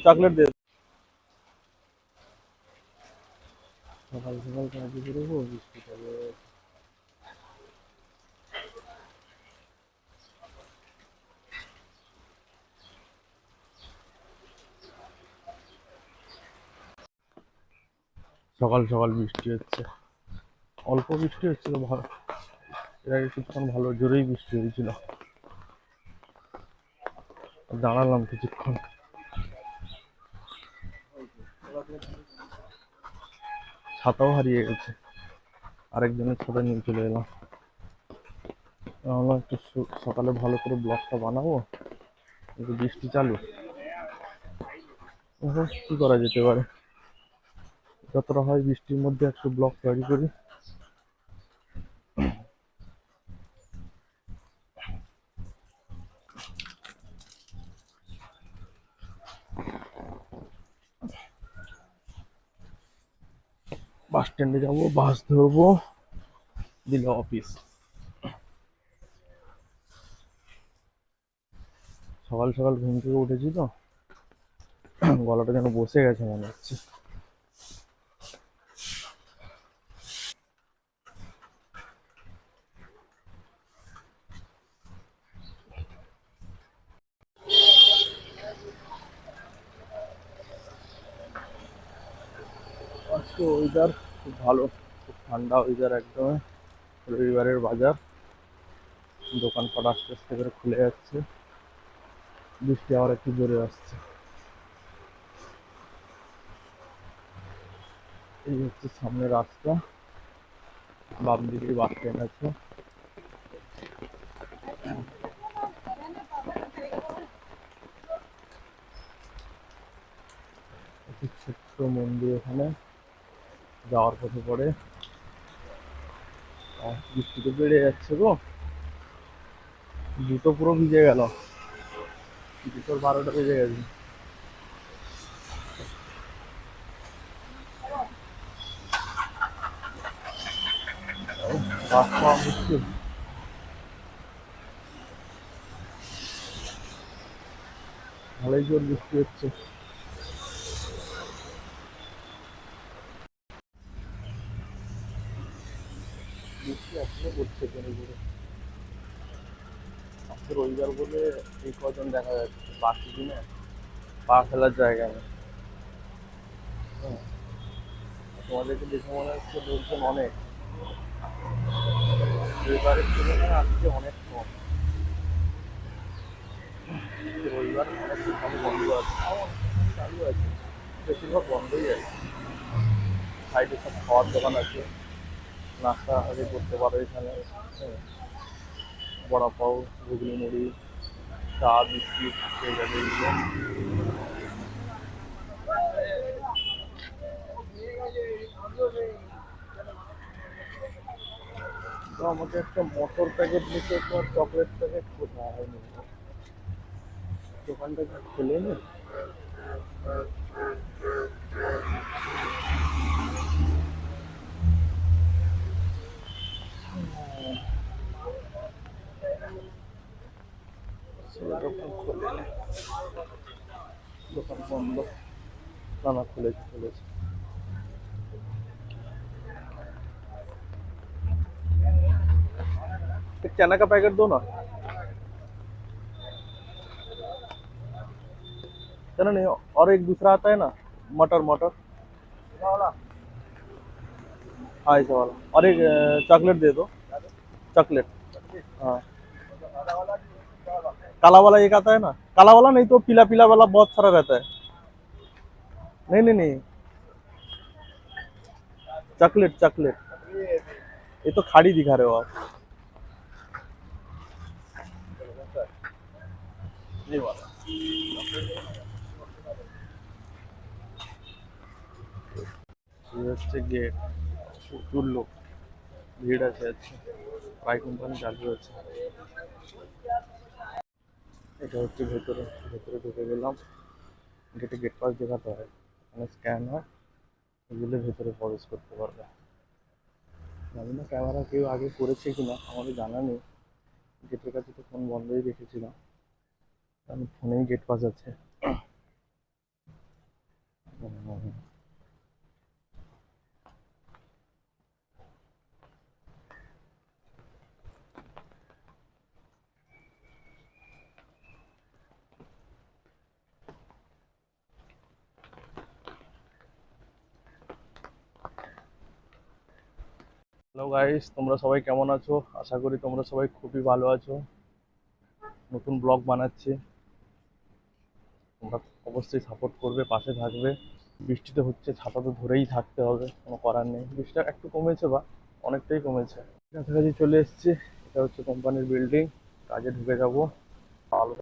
Chocolate দিয়ে সকাল সকাল কাজে বেরোবো, বৃষ্টি পড়বে। সকাল সকাল বৃষ্টি হচ্ছে, অল্প বৃষ্টি হচ্ছে তো ভালো। এর আগে কিছুক্ষণ ভালো জোরেই বৃষ্টি হয়েছিল, দাঁড়ালাম কিছুক্ষণ। ছাতাও হারিয়ে গেছে, আরেকজনের ছাতা নিয়ে চলে এলাম। ভাবলাম একটু সকালে ভালো করে ব্লগটা বানাবো, একটু বৃষ্টি চালু। কি করা যেতে পারে, যতটা হয় বৃষ্টির মধ্যে একটু ব্লগ তৈরি করি। বাস স্ট্যান্ডে যাবো, বাস ধরবো, দিলে অফিস। সকাল সকাল ঘুম থেকে উঠেছি তো, গলাটা যেন বসে গেছে মনে হচ্ছে। আজকে ওয়েদার খুব ভালো, খুব ঠান্ডা ওয়েদার একদম। রবিবারের বাজার, দোকানপাট আস্তে আস্তে করে খুলে যাচ্ছে, বৃষ্টি আবার একটু জোরে আসছে। এই হচ্ছে সামনে রাস্তা, বাম দিকে বাস স্ট্যান্ড আছে। একটি ছোট্ট মন্দির এখানে যাওয়ার পথে পড়ে। বৃষ্টি তো বেড়ে যাচ্ছে গো, জুতো পুরো ভিজে গেল, জুতোর 12টা বেজে গেছে। বাস পাওয়া মুশকিল। ভালোই জোর বৃষ্টি হচ্ছে। বৃষ্টি এখনো পড়ছে জোরে জোরে। আজকে রবিবার বলে এই কজন দেখা যাচ্ছে, বাকি দিনে পা ফেলার জায়গা নেই। হ্যাঁ, তোমাদেরকে দেখে মনে হচ্ছে লোকজন অনেক, রবিবারের তুলনায় আজকে অনেক কম। রবিবার অনেক দোকান বন্ধ আছে, চালু আছে, বেশিরভাগ বন্ধই আছে। সাইডে সব খাওয়ার দোকান আছে, নাস্তা আগে করতে পারো এখানে। হ্যাঁ, বড়া পাও, ঘুগনি মুড়ি, চা, বিস্কিট পেয়ে যাবে এগুলো। তো আমাকে একটা মটর প্যাকেট নিতে, একটা চকলেট প্যাকেট কোথায় হয়নি, দোকানটাকে খুলে নি। দোকান খুলে নি, দোকান বন্ধ। না না, খুলেছে খুলেছে। एक चना का पैकेट दो ना। चना नहीं, और एक दूसरा आता है ना, मटर मटर हाँ, ऐसा वाला। और एक चॉकलेट दे दो, चॉकलेट। हाँ, काला वाला एक आता है ना, काला वाला नहीं तो पीला पीला वाला बहुत सारा रहता है। नहीं नहीं नहीं, चॉकलेट चॉकलेट। ये तो खाड़ी दिखा रहे हो आप, ये वाला। ये হচ্ছে গেট, প্রচুর লোক, ভিড় আছে আজকে, প্রায় কোম্পানি চালু আছে। এটা হচ্ছে ভেতরে, ভেতরে ঢুকে গেলাম। গেটে গেট পাস দেখাতে হয়, এখানে স্ক্যান হয়, এগুলো ভেতরে প্রবেশ করতে পারবে। জানি না ক্যামেরা কেউ আগে করেছে কিনা, আমাদের জানা নেই। গেটের কাছে তো ফোন বন্ধই রেখেছিলাম, আমি ফোনেই গেট পাস আছে। হ্যালো গাইস, তোমরা সবাই কেমন আছো? আশা করি তোমরা সবাই খুবই ভালো আছো। নতুন ব্লগ বানাচ্ছি, তোমরা অবশ্যই সাপোর্ট করবে, পাশে থাকবে। বৃষ্টিতে হচ্ছে, ছাতা তো ধরেই থাকতে হবে, কোনো করার নেই। বৃষ্টিটা একটু কমেছে, বা অনেকটাই কমেছে। কাছাকাছি চলে এসেছি। এটা হচ্ছে কোম্পানির বিল্ডিং, কাজে ঢুকে যাবো। আলো